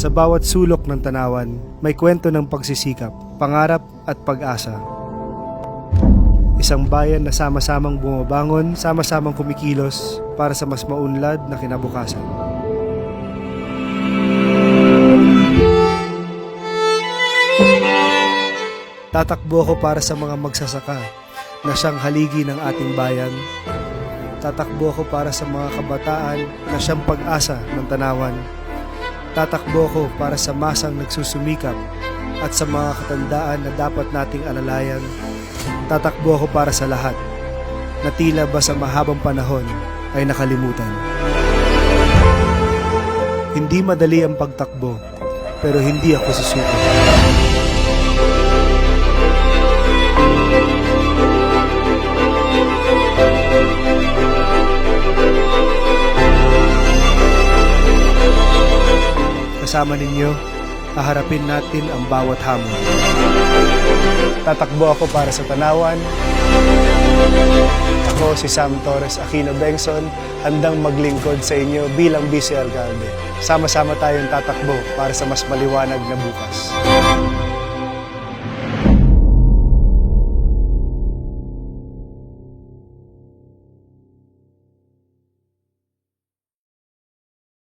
Sa bawat sulok ng Tanawan, may kwento ng pagsisikap, pangarap at pag-asa. Isang bayan na sama-samang bumabangon, sama-samang kumikilos para sa mas maunlad na kinabukasan. Tatakbo ako para sa mga magsasaka na siyang haligi ng ating bayan. Tatakbo ako para sa mga kabataan na siyang pag-asa ng Tanawan. Tatakbo ako para sa masang nagsusumikap at sa mga katandaan na dapat nating alalayan. Tatakbo ako para sa lahat na tila ba sa mahabang panahon ay nakalimutan. Hindi madali ang pagtakbo, pero hindi ako susuko. Kasama ninyo, haharapin natin ang bawat hamon. Tatakbo ako para sa Tanawan. Ako si Sam Torres Aquino Bengson, handang maglingkod sa inyo bilang Vice Alcalde. Sama-sama tayong tatakbo para sa mas maliwanag na bukas.